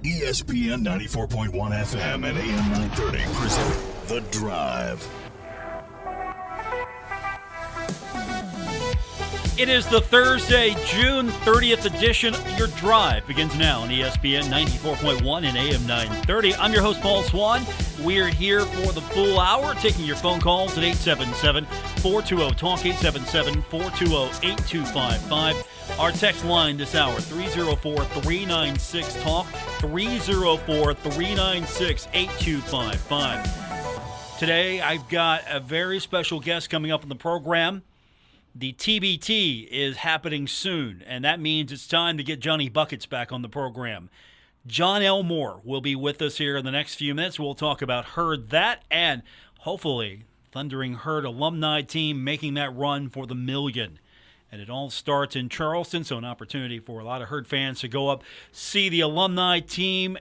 ESPN 94.1 FM and AM 930 present The Drive. It is the Thursday, June 30th edition. Your Drive begins now on ESPN 94.1 and AM 930. I'm your host, Paul Swann. We're here for the full hour, taking your phone calls at 877-420-TALK, 877-420-8255. Our text line this hour, 304-396-TALK, 304-396-8255. Today, I've got a very special guest coming up on the program. The TBT is happening soon, and that means it's time to get Johnny Buckets back on the program. Jon Elmore will be with us here in the next few minutes. We'll talk about Herd that and hopefully Thundering Herd alumni team making that run for the million. And it all starts in Charleston, so an opportunity for a lot of Herd fans to go up, see the alumni team,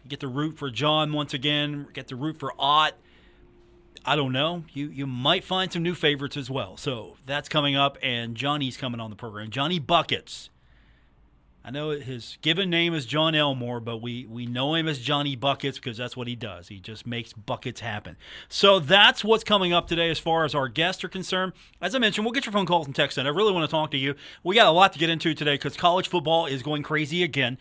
get to root for John once again, get to root for Ott. I don't know. You might find some new favorites as well. So that's coming up, and Johnny's coming on the program. Johnny Buckets. I know his given name is Jon Elmore, but we know him as Johnny Buckets because that's what he does. He just makes buckets happen. So that's what's coming up today as far as our guests are concerned. As I mentioned, we'll get your phone calls and texts in. I really want to talk to you. We got a lot to get into today because college football is going crazy again.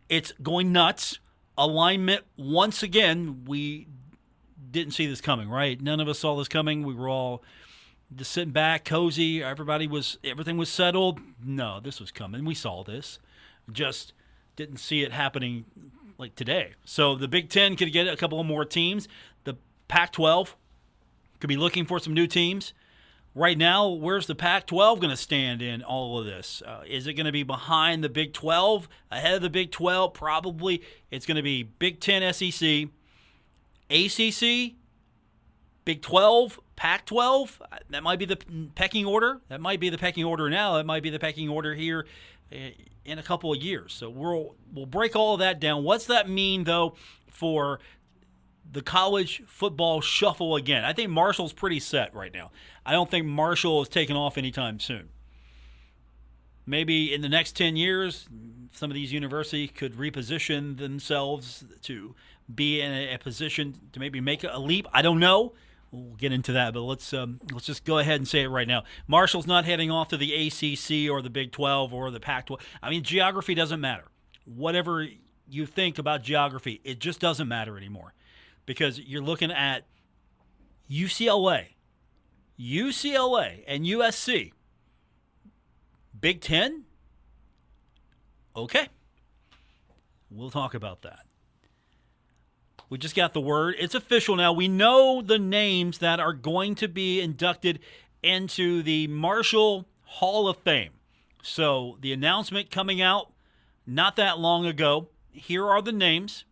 It's going nuts. Alignment, once again, we didn't see this coming, right? None of us saw this coming. We were all just sitting back, cozy. Everything was settled. No, this was coming. We saw this. Just didn't see it happening like today. So the Big Ten could get a couple of more teams. The Pac-12 could be looking for some new teams. Right now, where's the Pac-12 going to stand in all of this? Is it going to be behind the Big 12, ahead of the Big 12? Probably. It's going to be Big Ten, SEC, ACC, Big 12, Pac-12. That might be the pecking order. That might be the pecking order now. That might be the pecking order here in a couple of years. So we'll break all of that down. What's that mean, though, for the college football shuffle again? I think Marshall's pretty set right now. I don't think Marshall is taking off anytime soon. Maybe in the next 10 years, some of these universities could reposition themselves to be in a position to maybe make a leap. I don't know. We'll get into that, but let's just go ahead and say it right now. Marshall's not heading off to the ACC or the Big 12 or the Pac-12. I mean, geography doesn't matter. Whatever you think about geography, it just doesn't matter anymore because you're looking at UCLA, and USC. Big Ten? Okay. We'll talk about that. We just got the word. It's official now. We know the names that are going to be inducted into the Marshall Hall of Fame. So the announcement coming out not that long ago. Here are the names.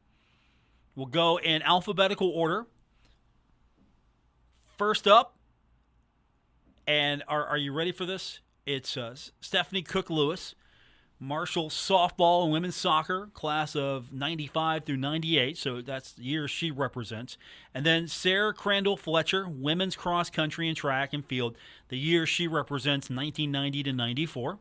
We'll go in alphabetical order. First up, and are you ready for this? It's Stephanie Cook-Lewis. Marshall softball and women's soccer, class of 95 through 98, so that's the year she represents. And then Sarah Crandall Fletcher, women's cross country and track and field, the year she represents 1990 to 94.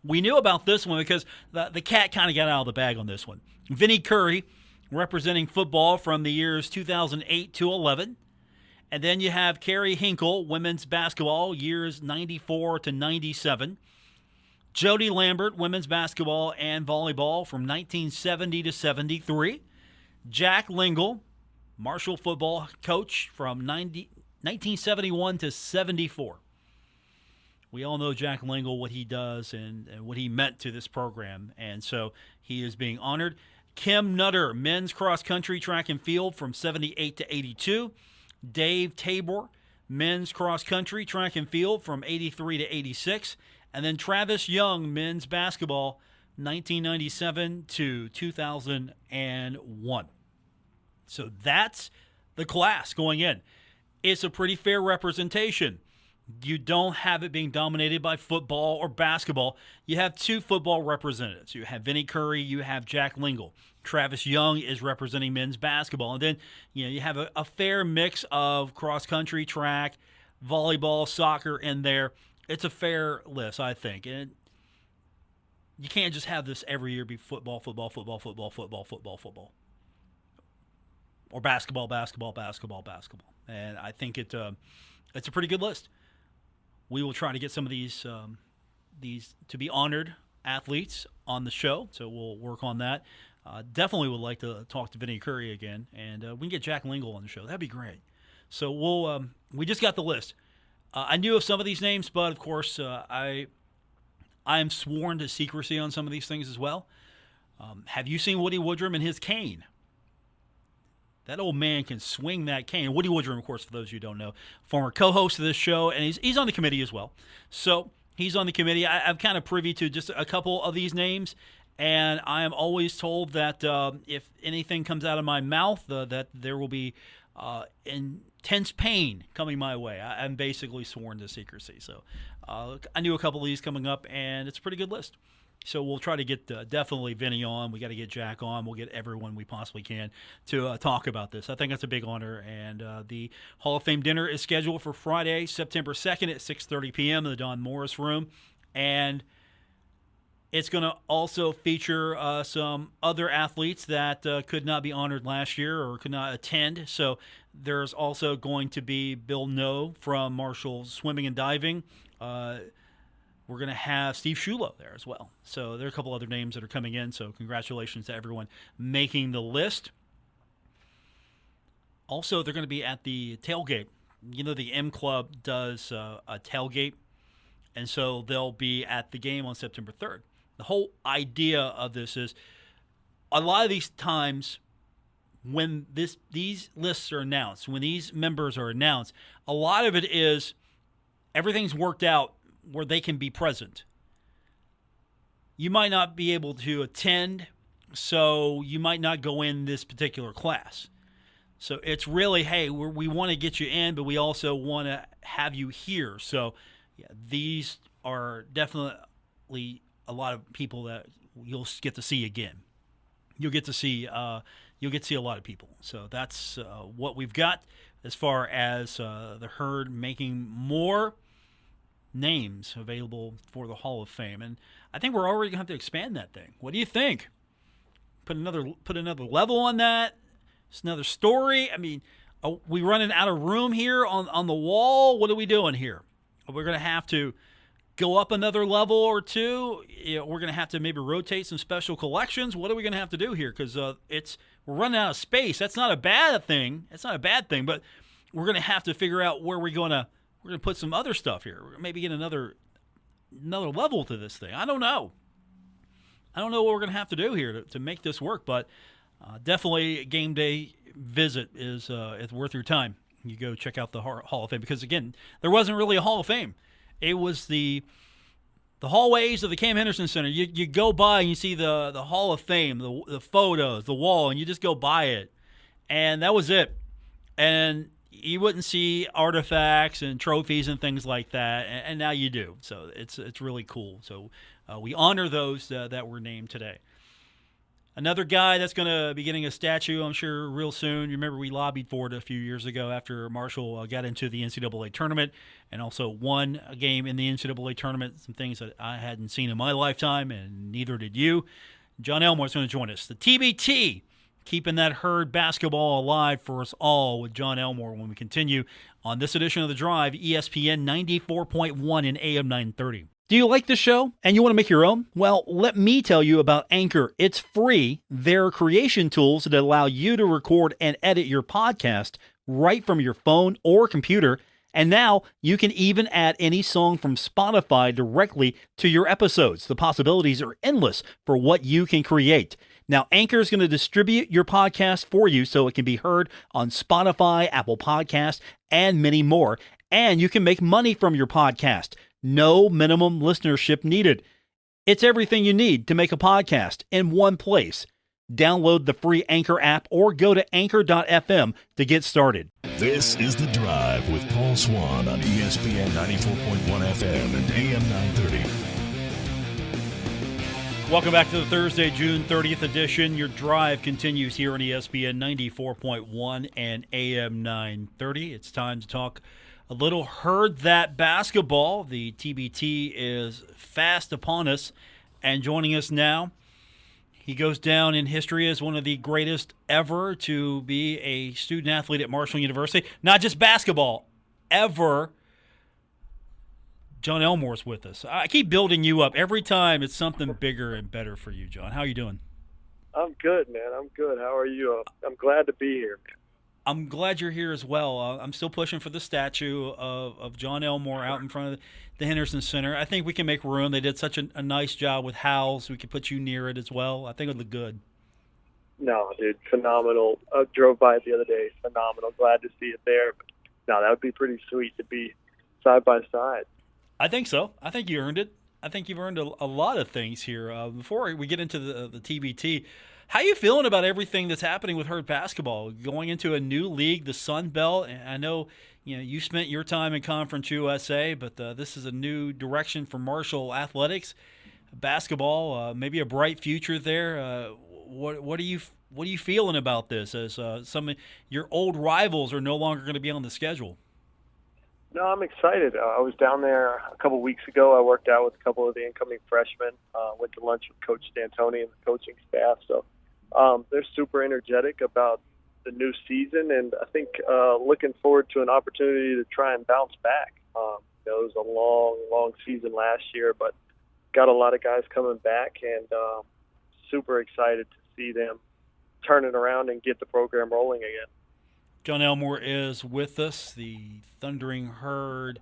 We knew about this one because the cat kind of got out of the bag on this one. Vinnie Curry, representing football from the years 2008 to 11. And then you have Carrie Hinkle, women's basketball, years 94 to 97. Jody Lambert, women's basketball and volleyball from 1970 to 73. Jack Lingle, Marshall football coach from 1971 to 74. We all know Jack Lingle, what he does and what he meant to this program, and so he is being honored. Kim Nutter, men's cross-country track and field from 78 to 82. Dave Tabor, men's cross-country track and field from 83 to 86. And then Travis Young, men's basketball, 1997 to 2001. So that's the class going in. It's a pretty fair representation. You don't have it being dominated by football or basketball. You have two football representatives. You have Vinnie Curry, you have Jack Lingle. Travis Young is representing men's basketball. And then you have a fair mix of cross-country, track, volleyball, soccer in there. It's a fair list, I think. And You can't just have this every year be football, football, football, football, football, football, football. Or basketball, basketball, basketball, basketball. And I think it's a pretty good list. We will try to get some of these to be honored athletes on the show, so we'll work on that. Definitely would like to talk to Vinny Curry again, and we can get Jack Lingle on the show. That'd be great. So we just got the list. I knew of some of these names, but of course I am sworn to secrecy on some of these things as well. Have you seen Woody Woodrum and his cane? That old man can swing that cane. Woody Woodrum, of course, for those of you who don't know, former co-host of this show, and he's on the committee as well. So he's on the committee. I'm kind of privy to just a couple of these names, and I am always told that if anything comes out of my mouth, that there will be intense pain coming my way. I'm basically sworn to secrecy. So I knew a couple of these coming up, and it's a pretty good list. So we'll try to get definitely Vinny on. We got to get Jack on. We'll get everyone we possibly can to talk about this. I think that's a big honor. And the Hall of Fame dinner is scheduled for Friday, September 2nd at 6:30 p.m. in the Don Morris Room. And it's going to also feature some other athletes that could not be honored last year or could not attend. So there's also going to be Bill No from Marshall Swimming and Diving. We're going to have Steve Shulo there as well. So there are a couple other names that are coming in. So congratulations to everyone making the list. Also, they're going to be at the tailgate. You know, the M Club does a tailgate. And so they'll be at the game on September 3rd. The whole idea of this is a lot of these times when these lists are announced, when these members are announced, a lot of it is everything's worked out where they can be present. You might not be able to attend, so you might not go in this particular class. So it's really, hey, we want to get you in, but we also want to have you here. So yeah, these are definitely a lot of people that you'll get to see again. You'll get to see a lot of people. So that's what we've got as far as the Herd making more names available for the Hall of Fame. And I think we're already going to have to expand that thing. What do you think? Put another level on that? It's another story? I mean, are we running out of room here on the wall? What are we doing here? We're going to have to go up another level or two. You know, we're going to have to maybe rotate some special collections. What are we going to have to do here? Because we're running out of space. That's not a bad thing. It's not a bad thing, but we're going to have to figure out where we're going to put some other stuff here. Maybe get another level to this thing. I don't know. I don't know what we're going to have to do here to make this work, but definitely a game day visit is it's worth your time. You go check out the Hall of Fame because, again, there wasn't really a Hall of Fame. It was the hallways of the Cam Henderson Center. You go by and you see the Hall of Fame, the photos, the wall, and you just go by it. And that was it. And you wouldn't see artifacts and trophies and things like that, and now you do. So it's really cool. So we honor those that were named today. Another guy that's going to be getting a statue, I'm sure, real soon. You remember we lobbied for it a few years ago after Marshall got into the NCAA tournament and also won a game in the NCAA tournament, some things that I hadn't seen in my lifetime, and neither did you. Jon Elmore is going to join us. The TBT, keeping that Herd basketball alive for us all with Jon Elmore when we continue on this edition of The Drive, ESPN 94.1 and AM 930. Do you like the show and you want to make your own? Well, let me tell you about Anchor. It's free. They're creation tools that allow you to record and edit your podcast right from your phone or computer. And now you can even add any song from Spotify directly to your episodes. The possibilities are endless for what you can create. Now, Anchor is going to distribute your podcast for you so it can be heard on Spotify, Apple Podcasts, and many more. And you can make money from your podcast. No minimum listenership needed. It's everything you need to make a podcast in one place. Download the free Anchor app or go to anchor.fm to get started. This is The Drive with Paul Swann on ESPN 94.1 FM and AM 930. Welcome back to the Thursday, June 30th edition. Your drive continues here on ESPN 94.1 and AM 930. It's time to talk a little Herd That basketball. The TBT is fast upon us, And joining us now, he goes down in history as one of the greatest ever to be a student athlete at Marshall University. Not just basketball, ever. Jon Elmore's with us. I keep building you up. Every time it's something bigger and better for you, Jon. How are you doing? I'm good, man. I'm good. How are you? I'm glad to be here, man. I'm glad you're here as well. I'm still pushing for the statue of Jon Elmore out in front of the Henderson Center. I think we can make room. They did such a nice job with Howells. We could put you near it as well. I think it would look good. No, dude, phenomenal. I drove by it the other day. Phenomenal. Glad to see it there. But, no, that would be pretty sweet to be side by side. I think so. I think you earned it. I think you've earned a lot of things here. Before we get into the TBT, how are you feeling about everything that's happening with Herd basketball? Going into a new league, the Sun Belt. I know you spent your time in Conference USA, but this is a new direction for Marshall athletics, basketball. Maybe a bright future there. What are you feeling about this? As some of your old rivals are no longer going to be on the schedule. No, I'm excited. I was down there a couple weeks ago. I worked out with a couple of the incoming freshmen. Went to lunch with Coach D'Antoni and the coaching staff. So they're super energetic about the new season, and I think looking forward to an opportunity to try and bounce back. It was a long season last year, but got a lot of guys coming back, and super excited to see them turn it around and get the program rolling again. Jon Elmore is with us. The Thundering Herd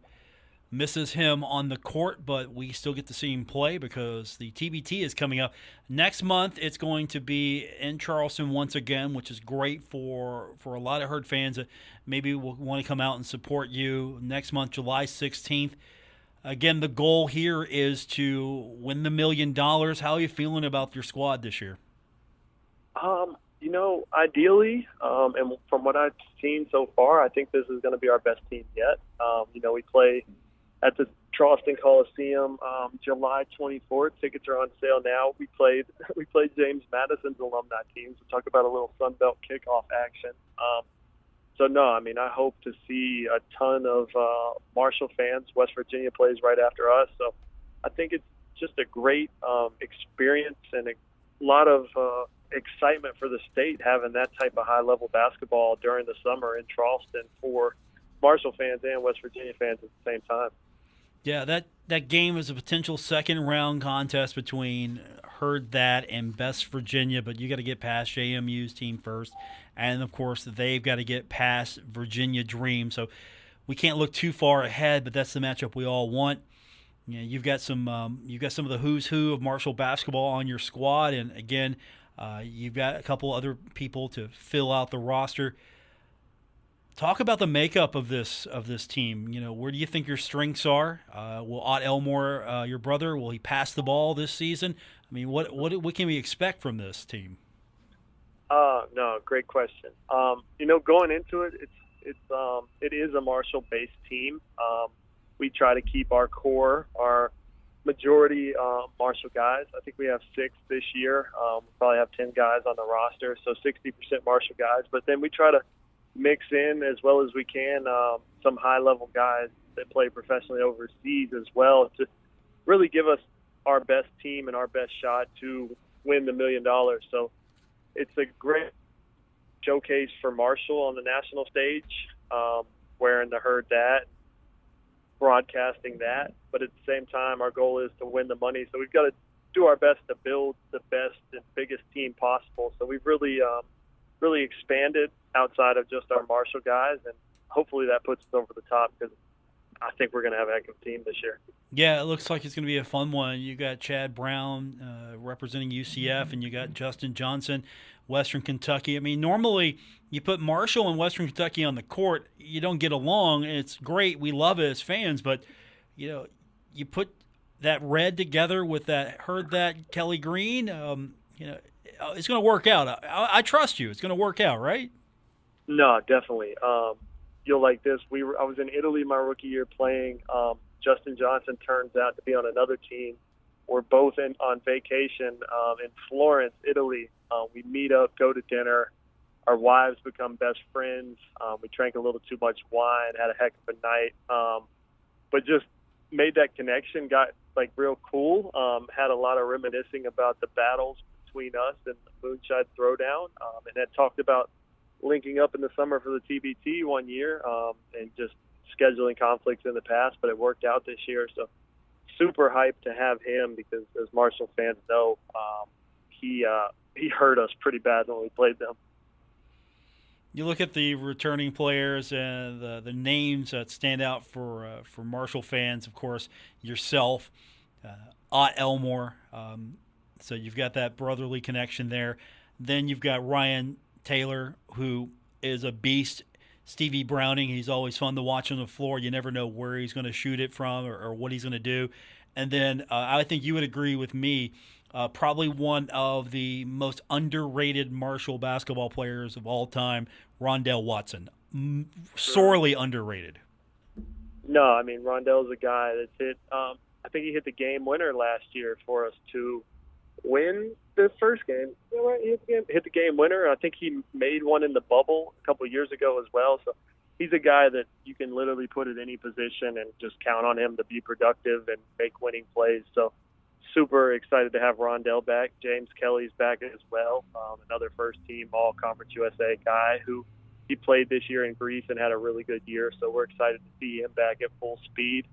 misses him on the court, but we still get to see him play because the TBT is coming up. Next month, it's going to be in Charleston once again, which is great for a lot of Herd fans that maybe will want to come out and support you. Next month, July 16th. Again, the goal here is to win the $1 million. How are you feeling about your squad this year? Ideally, and from what I've seen so far, I think this is going to be our best team yet. We play at the Charleston Coliseum July 24th. Tickets are on sale now. We played James Madison's alumni team. So talk about a little Sun Belt kickoff action. I hope to see a ton of Marshall fans. West Virginia plays right after us. So I think it's just a great experience and a lot of excitement for the state having that type of high-level basketball during the summer in Charleston for Marshall fans and West Virginia fans at the same time. Yeah, that game is a potential second-round contest between Herd That and West Virginia, but you got to get past JMU's team first, and of course they've got to get past Virginia Dream. So we can't look too far ahead, but that's the matchup we all want. You've got some of the who's who of Marshall basketball on your squad, and again, you've got a couple other people to fill out the roster. Talk about the makeup of this team. Where do you think your strengths are? Will Jon Elmore, your brother, will he pass the ball this season? I mean, what can we expect from this team? No, great question. Going into it, it is a Marshall-based team. We try to keep our core, our majority Marshall guys. I think we have 6 this year. We probably have 10 guys on the roster, so 60% Marshall guys. But then we try to mix in as well as we can some high-level guys that play professionally overseas as well to really give us our best team and our best shot to win the $1 million. So it's a great showcase for Marshall on the national stage, wearing the Herd That, broadcasting that, but at the same time our goal is to win the money, so we've got to do our best to build the best and biggest team possible. So we've really expanded outside of just our Marshall guys, and hopefully that puts us over the top because I think we're going to have a heck of a team this year. Yeah, it looks like it's going to be a fun one. You got Chad Brown representing UCF, and you got Justin Johnson, Western Kentucky. I mean, normally you put Marshall and Western Kentucky on the court, you don't get along, and it's great. We love it as fans, but you put that red together with that Herd That Kelly Green. It's going to work out. I trust you. It's going to work out, right? No, definitely. You'll like this. I was in Italy my rookie year playing. Justin Johnson turns out to be on another team. We're both on vacation in Florence, Italy. We meet up, go to dinner. Our wives become best friends. We drank a little too much wine, had a heck of a night, but just made that connection. Got like real cool. Had a lot of reminiscing about the battles between us and the Moonshine Throwdown, and had talked about linking up in the summer for the TBT one year, and just scheduling conflicts in the past, but it worked out this year. So super hyped to have him because, as Marshall fans know, he hurt us pretty bad when we played them. You look at the returning players and the names that stand out for Marshall fans. Of course, yourself, Jon Elmore. So you've got that brotherly connection there. Then you've got Ryan Taylor, who is a beast. Stevie Browning, he's always fun to watch on the floor. You never know where he's going to shoot it from or what he's going to do. And then I think you would agree with me, probably one of the most underrated Marshall basketball players of all time, Rondell Watson. Sorely underrated. No, I mean, Rondell's a guy that's hit I think he hit the game winner last year for us to win the first game. You know, right? He hit the game winner. I think he made one in the bubble a couple of years ago as well. So he's a guy that you can literally put at any position and just count on him to be productive and make winning plays. So super excited to have Rondell back. James Kelly's back as well, another first-team All-Conference USA guy who he played this year in Greece and had a really good year. So we're excited to see him back at full speed.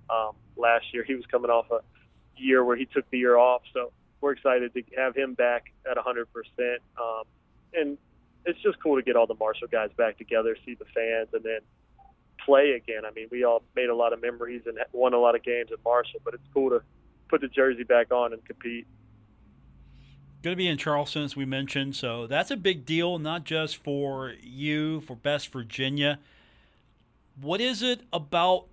Last year he was coming off a year where he took the year off. So we're excited to have him back at 100%. And it's just cool to get all the Marshall guys back together, see the fans, and then play again. I mean, we all made a lot of memories and won a lot of games at Marshall, but it's cool to put the jersey back on and compete. Going to be in Charleston, as we mentioned, so that's a big deal, not just for you, for West Virginia. What is it about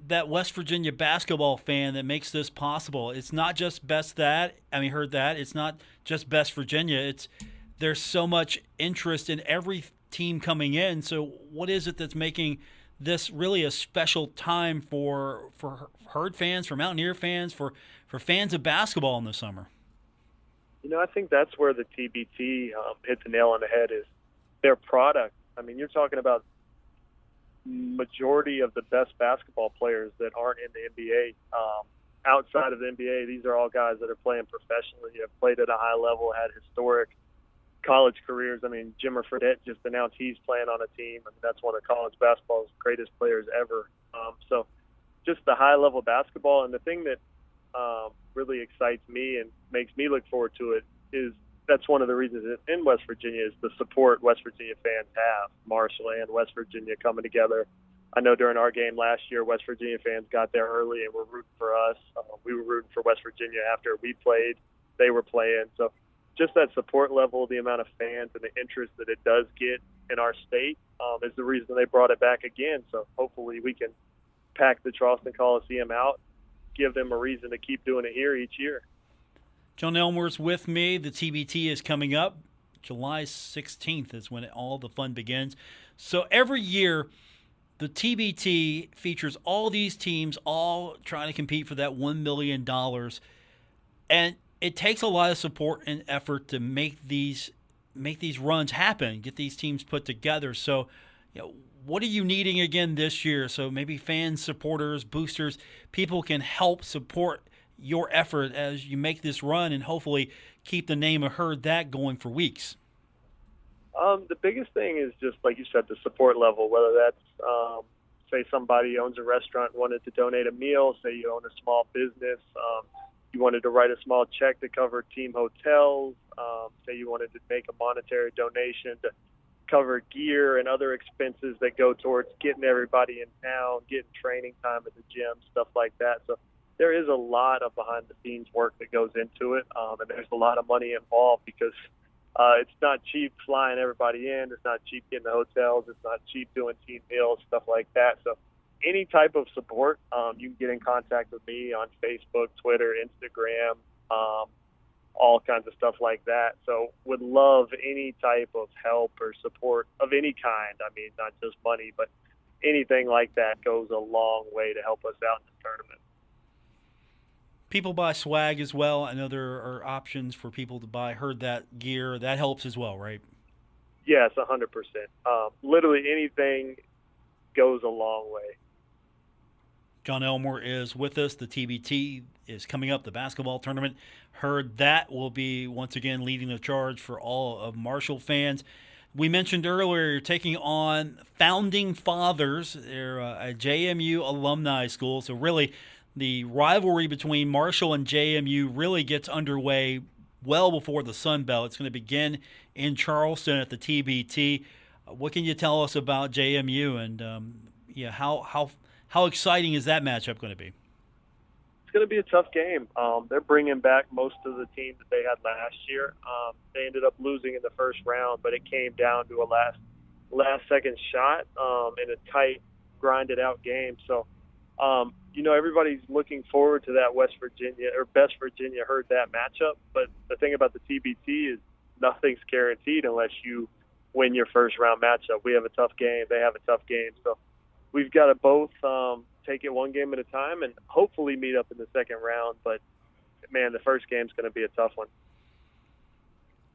that West Virginia basketball fan that makes this possible? It's not just heard that. It's not just West Virginia. There's so much interest in every team coming in. So what is it that's making this really a special time for Herd fans, for Mountaineer fans, for fans of basketball in the summer? You know, I think that's where the TBT hit the nail on the head, is their product. I mean, you're talking about majority of the best basketball players that aren't in the NBA. Outside of the NBA, these are all guys that are playing professionally, have played at a high level, had historic college careers. I mean, Jimmer Fredette just announced he's playing on a team. I mean, that's one of college basketball's greatest players ever. So just the high-level basketball. And the thing that really excites me and makes me look forward to it is that's one of the reasons in West Virginia is the support West Virginia fans have, Marshall and West Virginia coming together. I know during our game last year, West Virginia fans got there early and were rooting for us. We were rooting for West Virginia after we played. They were playing. So just that support level, the amount of fans and the interest that it does get in our state is the reason they brought it back again. So hopefully we can pack the Charleston Coliseum out, give them a reason to keep doing it here each year. Jon Elmore's with me. The TBT is coming up. July 16th is when all the fun begins. So every year, the TBT features all these teams all trying to compete for that $1 million. And it takes a lot of support and effort to make these runs happen, get these teams put together. So, what are you needing again this year? So maybe fans, supporters, boosters, people can help support your effort as you make this run and hopefully keep the name of Herd that going for weeks. The biggest thing is just, like you said, the support level, whether that's, say somebody owns a restaurant and wanted to donate a meal, say you own a small business, you wanted to write a small check to cover team hotels, say you wanted to make a monetary donation to cover gear and other expenses that go towards getting everybody in town, getting training time at the gym, stuff like that. So there is a lot of behind-the-scenes work that goes into it, and there's a lot of money involved because it's not cheap flying everybody in. It's not cheap getting the hotels. It's not cheap doing team meals, stuff like that. So any type of support, you can get in contact with me on Facebook, Twitter, Instagram, all kinds of stuff like that. So would love any type of help or support of any kind. I mean, not just money, but anything like that goes a long way to help us out in the tournament. People buy swag as well. I know there are options for people to buy Herd that gear. That helps as well, right? Yes, 100%. Literally anything goes a long way. Jon Elmore is with us. The TBT is coming up, the basketball tournament. Heard that will be, once again, leading the charge for all of Marshall fans. We mentioned earlier you're taking on Founding Fathers. They're a JMU alumni school, so really the rivalry between Marshall and JMU really gets underway well before the Sun Belt. It's going to begin in Charleston at the TBT. What can you tell us about JMU and how exciting is that matchup going to be? It's going to be a tough game. They're bringing back most of the team that they had last year. They ended up losing in the first round, but it came down to a last-second shot in a tight, grinded-out game. So, everybody's looking forward to that West Virginia Herd that matchup. But the thing about the TBT is nothing's guaranteed unless you win your first-round matchup. We have a tough game. They have a tough game. So we've got to both take it one game at a time and hopefully meet up in the second round. But, man, the first game's going to be a tough one.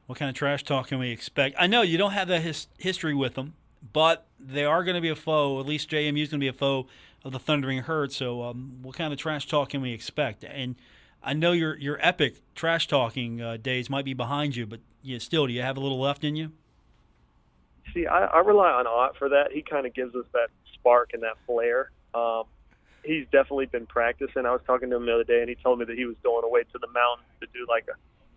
What kind of trash talk can we expect? I know you don't have that history with them, but they are going to be a foe. At least JMU is going to be a foe of the Thundering Herd. So what kind of trash talk can we expect? And I know your epic trash talking days might be behind you, but do you have a little left in you? See, I rely on Ott for that. He kind of gives us that spark and that flair. He's definitely been practicing. I was talking to him the other day, and he told me that he was going away to the mountains to do like a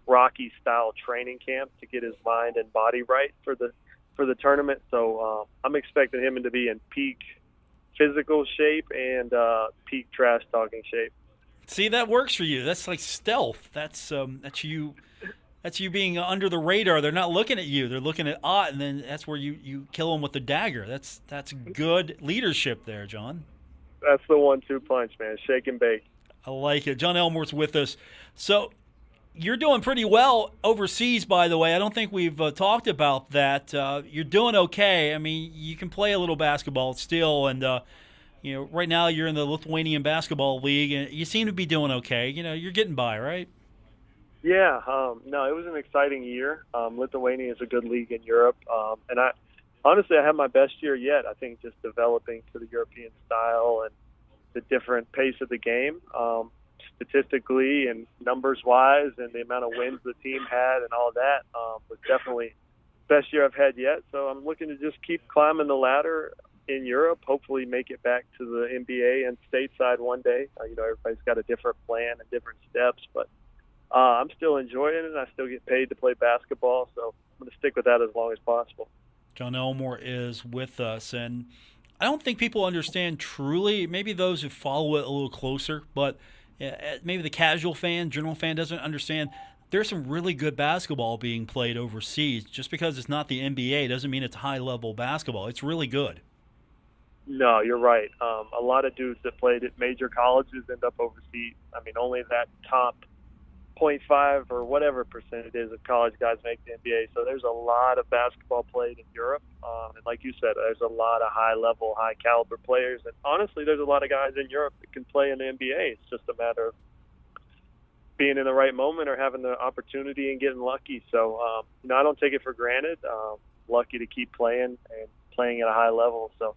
Rocky-style training camp to get his mind and body right for the tournament. So I'm expecting him to be in peak physical shape and peak trash talking shape. See, that works for you. That's like stealth. That's you. That's you being under the radar. They're not looking at you. They're looking at Ott, and then that's where you kill them with the dagger. That's good leadership there, John. That's the 1-2 punch, man. Shake and bake. I like it. Jon Elmore's with us. So you're doing pretty well overseas, by the way. I don't think we've talked about that. You're doing okay. I mean, you can play a little basketball still, and right now you're in the Lithuanian Basketball League, and you seem to be doing okay. You're getting by, right? Yeah. No, it was an exciting year. Lithuania is a good league in Europe, and honestly, I had my best year yet. I think just developing to the European style and the different pace of the game, statistically and numbers-wise, and the amount of wins the team had and all of that was definitely the best year I've had yet. So I'm looking to just keep climbing the ladder in Europe, hopefully make it back to the NBA and stateside one day. Everybody's got a different plan and different steps, but I'm still enjoying it, and I still get paid to play basketball, so I'm going to stick with that as long as possible. Jon Elmore is with us, and I don't think people understand truly, maybe those who follow it a little closer, but maybe the casual fan, general fan doesn't understand there's some really good basketball being played overseas. Just because it's not the NBA doesn't mean it's high-level basketball. It's really good. No, you're right. A lot of dudes that played at major colleges end up overseas. I mean, only that top 0.5 or whatever percent it is of college guys make the NBA. So there's a lot of basketball played in Europe. And like you said, there's a lot of high-level, high-caliber players. And honestly, there's a lot of guys in Europe that can play in the NBA. It's just a matter of being in the right moment or having the opportunity and getting lucky. So, I don't take it for granted. Lucky to keep playing and playing at a high level. So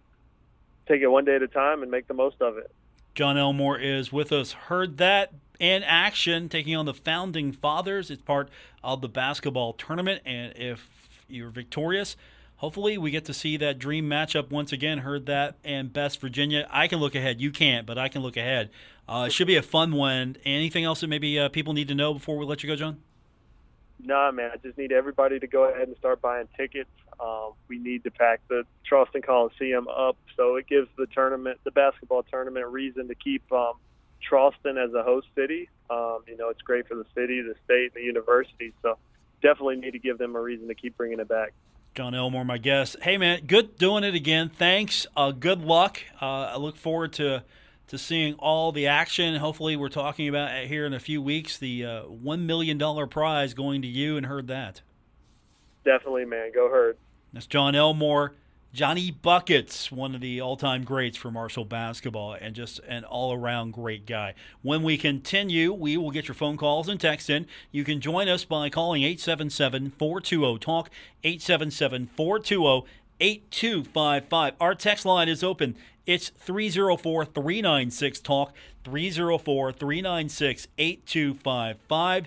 take it one day at a time and make the most of it. Jon Elmore is with us. Heard that in action, taking on the Founding Fathers. It's part of the basketball tournament, and if you're victorious, hopefully we get to see that dream matchup once again. Heard that, and West Virginia. I can look ahead. You can't, but I can look ahead. It should be a fun one. Anything else that maybe people need to know before we let you go, John? Nah, man, I just need everybody to go ahead and start buying tickets. We need to pack the Charleston Coliseum up, so it gives the basketball tournament, reason to keep Charleston as a host city. It's great for the city, the state, and the university, so definitely need to give them a reason to keep bringing it back. Jon Elmore, my guest. Hey, man, good doing it again. Thanks. Good luck. I look forward to seeing all the action. Hopefully we're talking about it here in a few weeks, the $1 million prize going to you, and heard that. Definitely, man. Go Herd. That's Jon Elmore. Johnny Buckets, one of the all-time greats for Marshall basketball, and just an all-around great guy. When we continue, we will get your phone calls and text in. You can join us by calling 877-420-TALK, 877-420-8255. Our text line is open, It's 304-396-TALK, 304-396-8255.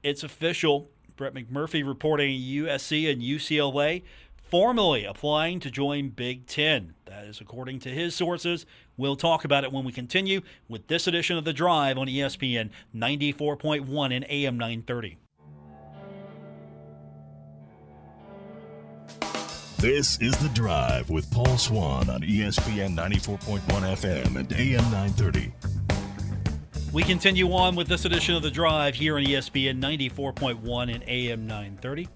It's official. Brett McMurphy reporting USC and UCLA formally applying to join Big Ten. That is according to his sources. We'll talk about it when we continue with this edition of The Drive on ESPN 94.1 and AM 930. This is The Drive with Paul Swann on ESPN 94.1 FM and AM 930. We continue on with this edition of The Drive here on ESPN 94.1 and AM 930.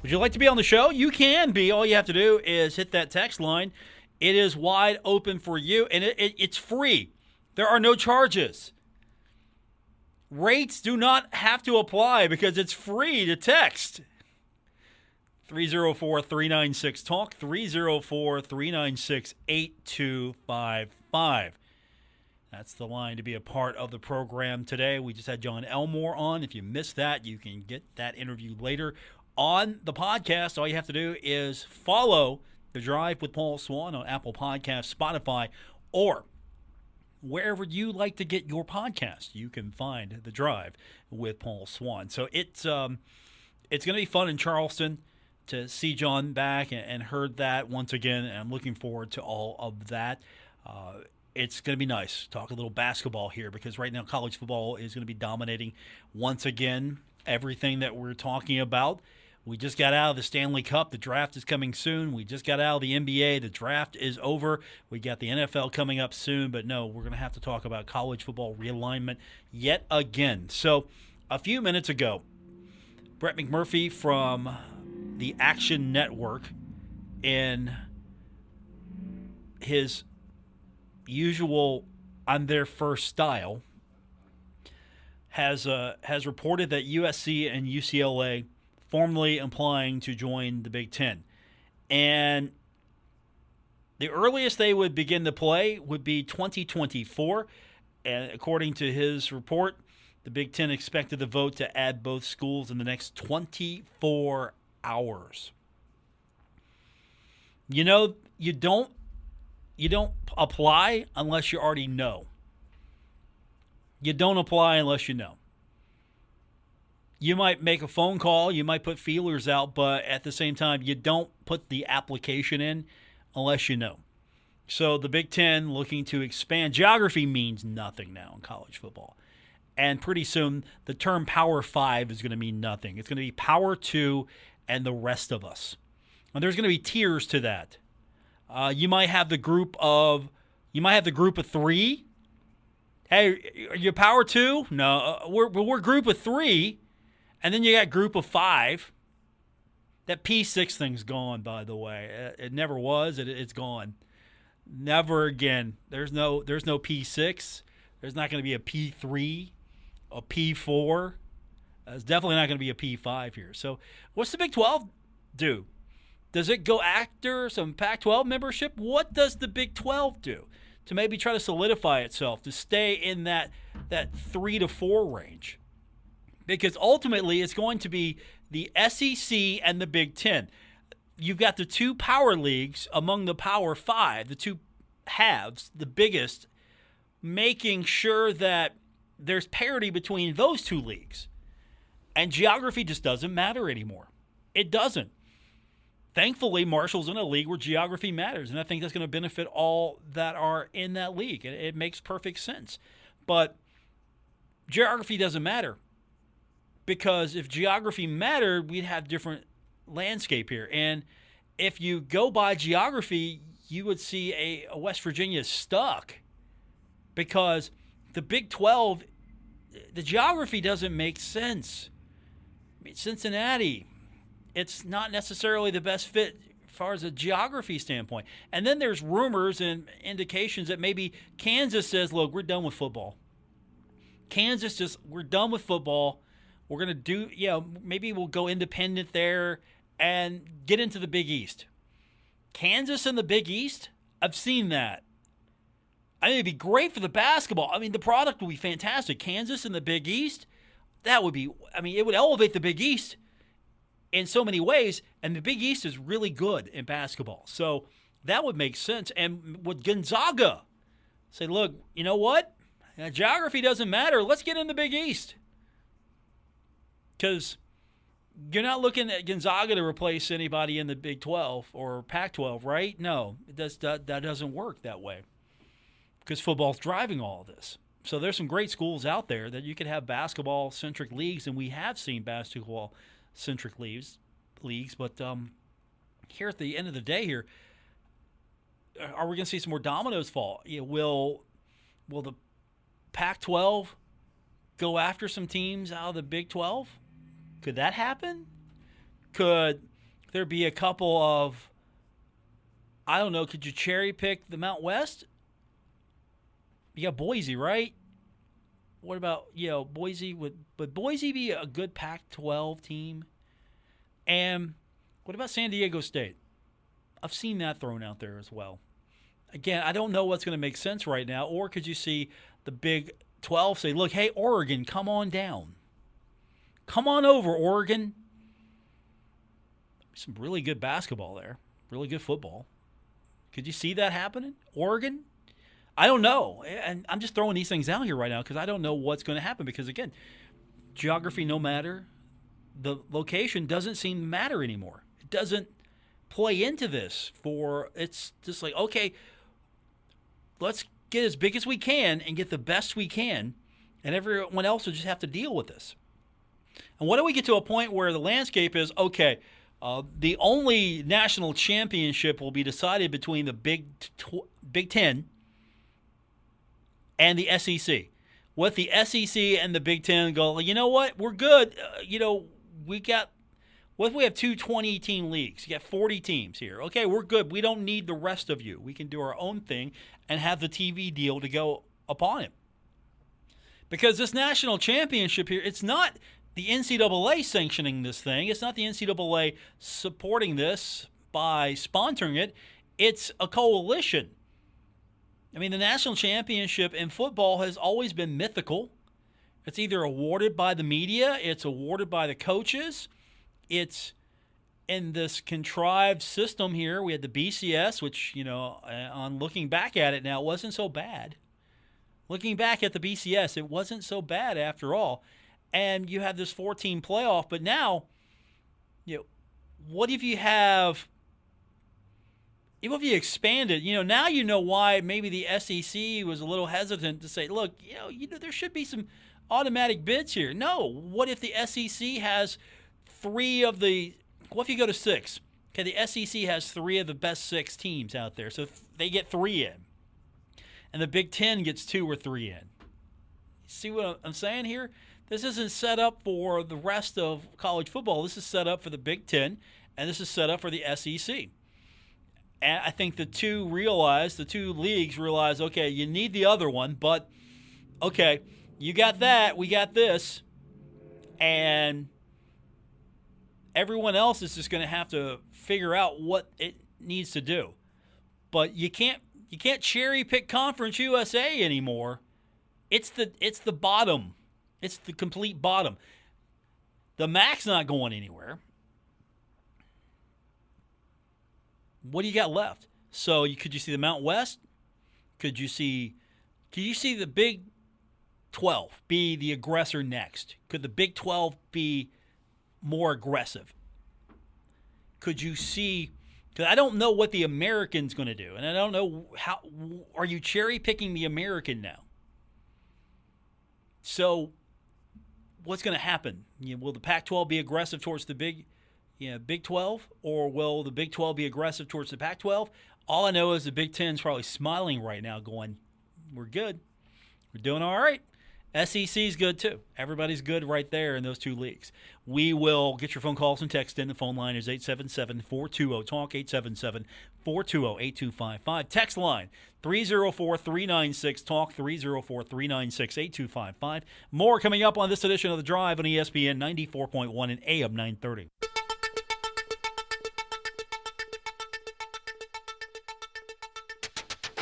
Would you like to be on the show? You can be. All you have to do is hit that text line. It is wide open for you, and it's free. There are no charges. Rates do not have to apply because it's free to text. 304-396-TALK, 304-396-8255. That's the line to be a part of the program today. We just had Jon Elmore on. If you missed that, you can get that interview later on the podcast. All you have to do is follow The Drive with Paul Swann on Apple Podcasts, Spotify, or wherever you like to get your podcast. You can find The Drive with Paul Swann. So it's going to be fun in Charleston to see Jon back and heard that once again, and I'm looking forward to all of that. It's going to be nice. Talk a little basketball here because right now college football is going to be dominating once again everything that we're talking about. We just got out of the Stanley Cup. The draft is coming soon. We just got out of the NBA. The draft is over. We got the NFL coming up soon. But no, we're going to have to talk about college football realignment yet again. So a few minutes ago, Brett McMurphy from the Action Network, in his usual "I'm there first" style, has reported that USC and UCLA formally applying to join the Big Ten, and the earliest they would begin to play would be 2024. And according to his report, the Big Ten expected the vote to add both schools in the next 24 hours. You know, you don't apply unless you already know. You don't apply unless you know. You might make a phone call, you might put feelers out, but at the same time, you don't put the application in unless you know. So the Big Ten looking to expand. Geography means nothing now in college football. And pretty soon, the term Power 5 is going to mean nothing. It's going to be Power 2 and the rest of us. And there's going to be tiers to that. You might have the group of 3. Hey, are you Power 2? No, we're group of 3. And then you got group of 5. That P6 thing's gone, by the way. It never was. It's gone. Never again. There's no P6. There's not going to be a P3, a P4. There's definitely not going to be a P5 here. So what's the Big 12 do? Does it go after some Pac-12 membership? What does the Big 12 do to maybe try to solidify itself, to stay in that 3 to 4 range? Because ultimately it's going to be the SEC and the Big Ten. You've got the two power leagues among the Power 5, the two halves, the biggest, making sure that there's parity between those two leagues. And geography just doesn't matter anymore. It doesn't. Thankfully, Marshall's in a league where geography matters, and I think that's going to benefit all that are in that league. It makes perfect sense. But geography doesn't matter, because if geography mattered, we'd have different landscape here. And if you go by geography, you would see a West Virginia stuck, because the Big 12, the geography doesn't make sense. I mean, Cincinnati, it's not necessarily the best fit as far as a geography standpoint. And then there's rumors and indications that maybe Kansas says, look, we're done with football. We're done with football. We're going to do, maybe we'll go independent there and get into the Big East. Kansas in the Big East? I've seen that. I mean, it'd be great for the basketball. I mean, the product would be fantastic. Kansas in the Big East, that would be, it would elevate the Big East in so many ways, and the Big East is really good in basketball. So That would make sense. And with Gonzaga, say, look, you know what? Geography doesn't matter. Let's get in the Big East. Because you're not looking at Gonzaga to replace anybody in the Big 12 or Pac-12, right? No, that doesn't work that way because football's driving all of this. So there's some great schools out there that you could have basketball-centric leagues, and we have seen basketball-centric leagues. But here at the end of the day here, are we going to see some more dominoes fall? Will the Pac-12 go after some teams out of the Big 12? Could that happen? Could there be a couple of, I don't know, could you cherry pick the Mount West? You got Boise, right? What about, Boise? Would Boise be a good Pac-12 team? And what about San Diego State? I've seen that thrown out there as well. Again, I don't know what's going to make sense right now. Or could you see the Big 12 say, look, hey, Oregon, come on down. Come on over, Oregon. Some really good basketball there. Really good football. Could you see that happening? Oregon? I don't know. And I'm just throwing these things out here right now because I don't know what's going to happen. Because, again, geography no matter. The location doesn't seem to matter anymore. It doesn't play into this. It's just like, okay, let's get as big as we can and get the best we can. And everyone else will just have to deal with this. And what do we get to a point where the landscape is, okay, the only national championship will be decided between the Big Ten and the SEC. What the SEC and the Big Ten go, you know what, we're good. What if we have two 20-team leagues? You got 40 teams here. Okay, we're good. We don't need the rest of you. We can do our own thing and have the TV deal to go upon it. Because this national championship here, it's not the NCAA sanctioning this thing. It's not the NCAA supporting this by sponsoring it. It's a coalition. I mean, the national championship in football has always been mythical. It's either awarded by the media, it's awarded by the coaches. It's in this contrived system here. We had the BCS, which, on looking back at it now, it wasn't so bad. Looking back at the BCS, it wasn't so bad after all. And you have this 14 playoff, but now, what if you have, even if you expand it, now you know why maybe the SEC was a little hesitant to say, look, there should be some automatic bids here. No, what if the SEC has what if you go to 6? Okay, the SEC has 3 of the best 6 teams out there, so they get 3 in. And the Big Ten gets 2 or 3 in. See what I'm saying here? This isn't set up for the rest of college football. This is set up for the Big Ten, and this is set up for the SEC. And I think the two leagues realize, okay, you need the other one, but, okay, you got that, we got this, and everyone else is just going to have to figure out what it needs to do. But you can't cherry pick Conference USA anymore. It's the bottom. It's the complete bottom. The MAC's not going anywhere. What do you got left? So could you see the Mount West? Could you see the Big 12 be the aggressor next? Could the Big 12 be more aggressive? Could you see, because I don't know what the American's going to do, and I don't know how, are you cherry picking the American now? So what's going to happen? Will the Pac-12 be aggressive towards the Big 12, or will the Big 12 be aggressive towards the Pac-12? All I know is the Big 10's probably smiling right now going, we're good. We're doing all right. SEC's good too. Everybody's good right there in those 2 leagues. We will get your phone calls and text in. The phone line is 877-420-TALK, 877-420-8255. Text line 304-396-TALK, 304-396-8255. More coming up on this edition of The Drive on ESPN 94.1 and AM 930.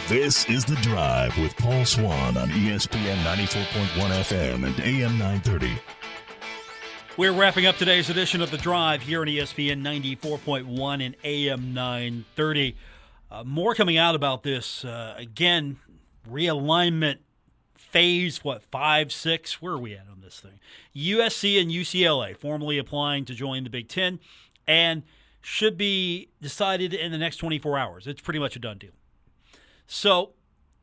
This is The Drive with Paul Swann on ESPN 94.1 FM and AM 930. We're wrapping up today's edition of The Drive here on ESPN 94.1 and AM 930. More coming out about this, again, realignment phase, 5, 6, where are we at on this thing? USC and UCLA formally applying to join the Big Ten and should be decided in the next 24 hours. It's pretty much a done deal. So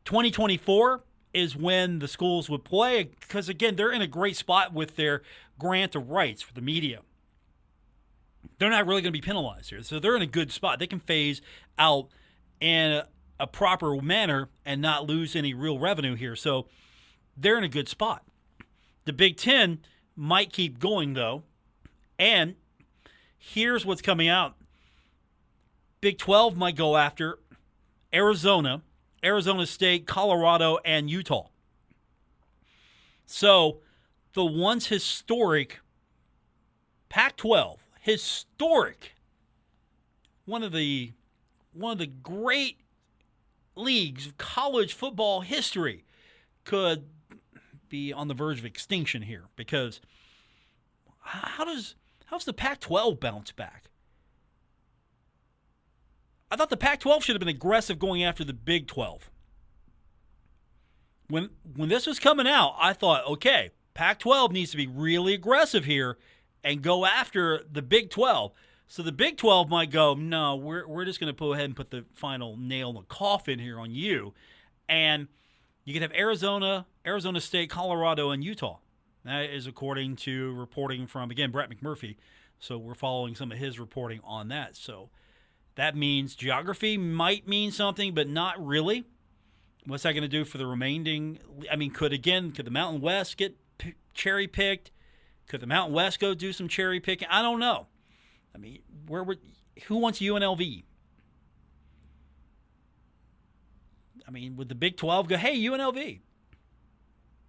2024 is when the schools would play because, again, they're in a great spot with their grant of rights for the media. They're not really going to be penalized here. So they're in a good spot. They can phase out in a proper manner and not lose any real revenue here. So they're in a good spot. The Big Ten might keep going, though. And here's what's coming out. Big 12 might go after Arizona, Arizona State, Colorado, and Utah. So the once historic Pac-12, historic, one of the great leagues of college football history, could be on the verge of extinction here because how's the Pac-12 bounce back? I thought the Pac-12 should have been aggressive going after the Big 12. When this was coming out, I thought, okay, Pac-12 needs to be really aggressive here and go after the Big 12. So the Big 12 might go, no, we're just going to go ahead and put the final nail in the coffin here on you. And you could have Arizona, Arizona State, Colorado, and Utah. That is according to reporting from, again, Brett McMurphy. So we're following some of his reporting on that. So that means geography might mean something, but not really. What's that going to do for the remaining? I mean, could the Mountain West get cherry-picked? Could the Mountain West go do some cherry-picking? I don't know. I mean, who wants UNLV? I mean, would the Big 12 go, hey, UNLV?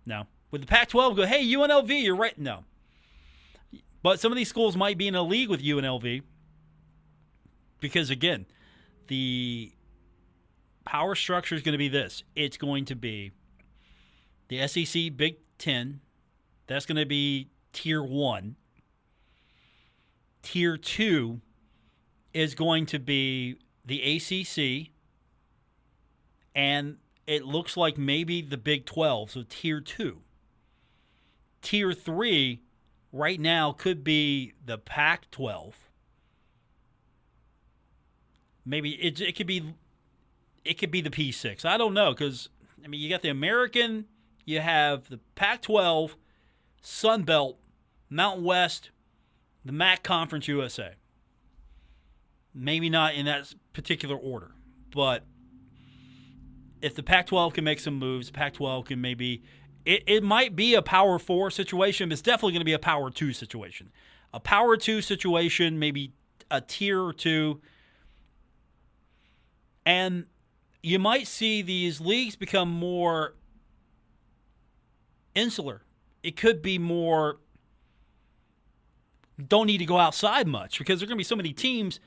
No. Would the Pac-12 go, hey, UNLV, you're right? No. But some of these schools might be in a league with UNLV because, again, the power structure is going to be this. It's going to be the SEC Big 10. That's going to be Tier 1. Tier 2 is going to be the ACC, and it looks like maybe the Big 12, so Tier 2. Tier 3 right now could be the Pac-12. Maybe it could be the P6. I don't know because, I mean, you got the American, you have the Pac-12, Sun Belt, Mountain West, the MAC Conference USA. Maybe not in that particular order, but if the Pac-12 can make some moves, the Pac-12 can maybe it might be a Power 4 situation, but it's definitely going to be a Power 2 situation. A Power 2 situation, maybe a Tier 2. And you might see these leagues become more insular. It could be more don't need to go outside much because there are going to be so many teams.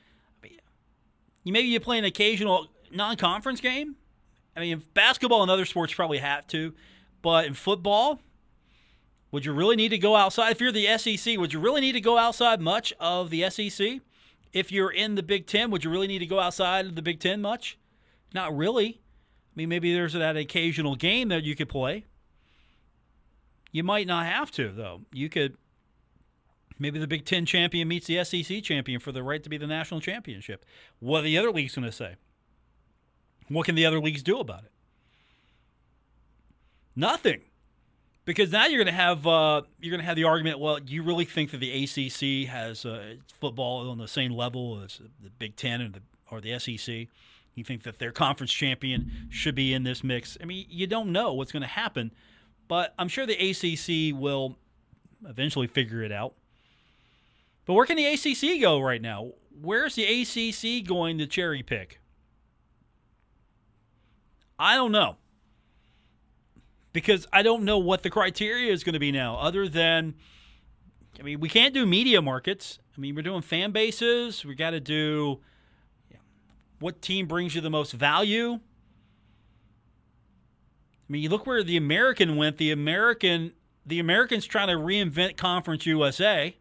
Maybe you play an occasional non-conference game. I mean, basketball and other sports probably have to. But in football, would you really need to go outside? If you're the SEC, would you really need to go outside much of the SEC? If you're in the Big Ten, would you really need to go outside of the Big Ten much? Not really. I mean, maybe there's that occasional game that you could play. You might not have to, though. You could. Maybe the Big Ten champion meets the SEC champion for the right to be the national championship. What are the other leagues going to say? What can the other leagues do about it? Nothing. Because now you're going to have the argument, well, do you really think that the ACC has football on the same level as the Big Ten or the SEC? You think that their conference champion should be in this mix? I mean, you don't know what's going to happen, but I'm sure the ACC will eventually figure it out. But where can the ACC go right now? Where's the ACC going to cherry pick? I don't know. Because I don't know what the criteria is going to be now, other than, I mean, we can't do media markets. I mean, we're doing fan bases. We got to do what team brings you the most value. I mean, you look where the American went. The American's trying to reinvent Conference USA.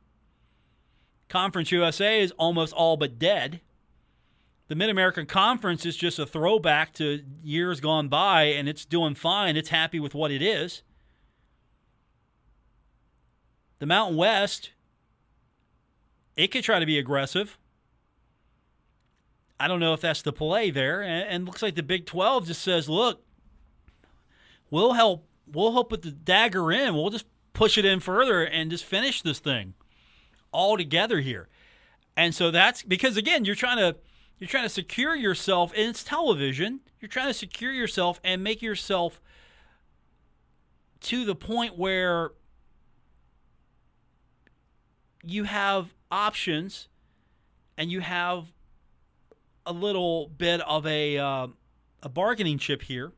Conference USA is almost all but dead. The Mid-American Conference is just a throwback to years gone by, and it's doing fine. It's happy with what it is. The Mountain West, it could try to be aggressive. I don't know if that's the play there. And looks like the Big 12 just says, look, we'll help with the dagger in. We'll just push it in further and just finish this thing all together here. And so that's because, again, you're trying to secure yourself, and it's television. You're trying to secure yourself and make yourself to the point where you have options and you have a little bit of a bargaining chip here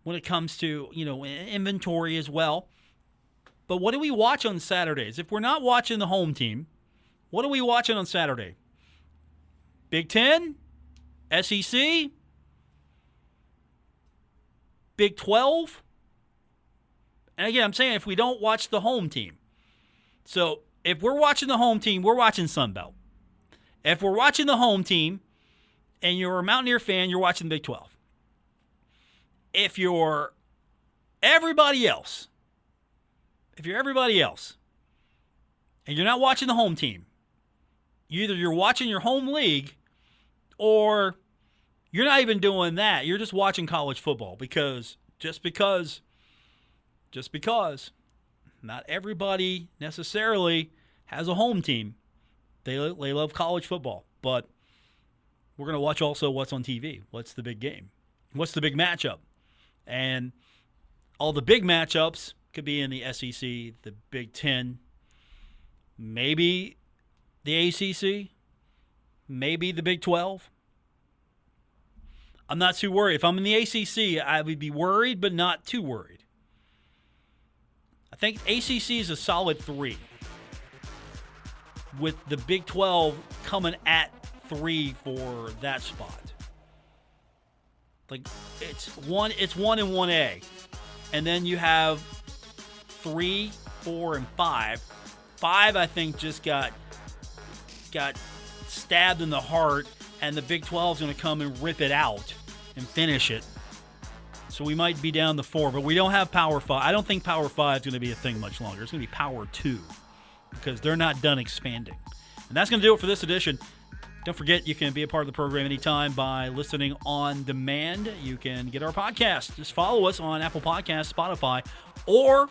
when it comes to, inventory as well. But what do we watch on Saturdays? If we're not watching the home team, what are we watching on Saturday? Big Ten? SEC? Big 12? And again, I'm saying if we don't watch the home team. So if we're watching the home team, we're watching Sunbelt. If we're watching the home team and you're a Mountaineer fan, you're watching the Big 12. If you're everybody else, and you're not watching the home team, either you're watching your home league or you're not even doing that. You're just watching college football because not everybody necessarily has a home team. They love college football, but we're going to watch also what's on TV. What's the big game? What's the big matchup? And all the big matchups could be in the SEC, the Big Ten, maybe the ACC, maybe the Big 12. I'm not too worried. If I'm in the ACC, I would be worried, but not too worried. I think ACC is a solid 3, with the Big 12 coming at 3 for that spot. Like it's 1 and 1A, and then you have 3, 4, and 5. 5, I think, just got stabbed in the heart, and the Big 12 is going to come and rip it out and finish it. So we might be down to 4, but we don't have Power 5. I don't think Power 5 is going to be a thing much longer. It's going to be Power 2 because they're not done expanding. And that's going to do it for this edition. Don't forget, you can be a part of the program anytime by listening on demand. You can get our podcast. Just follow us on Apple Podcasts, Spotify, or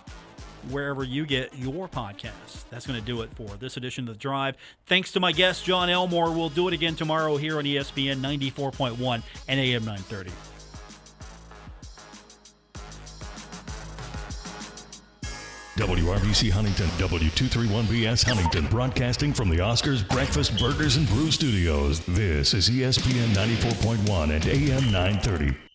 wherever you get your podcasts. That's going to do it for this edition of The Drive. Thanks to my guest, Jon Elmore. We'll do it again tomorrow here on ESPN 94.1 and AM 930. WRBC Huntington, W231BS Huntington, broadcasting from the Oscars Breakfast Burgers and Brew Studios. This is ESPN 94.1 and AM 930.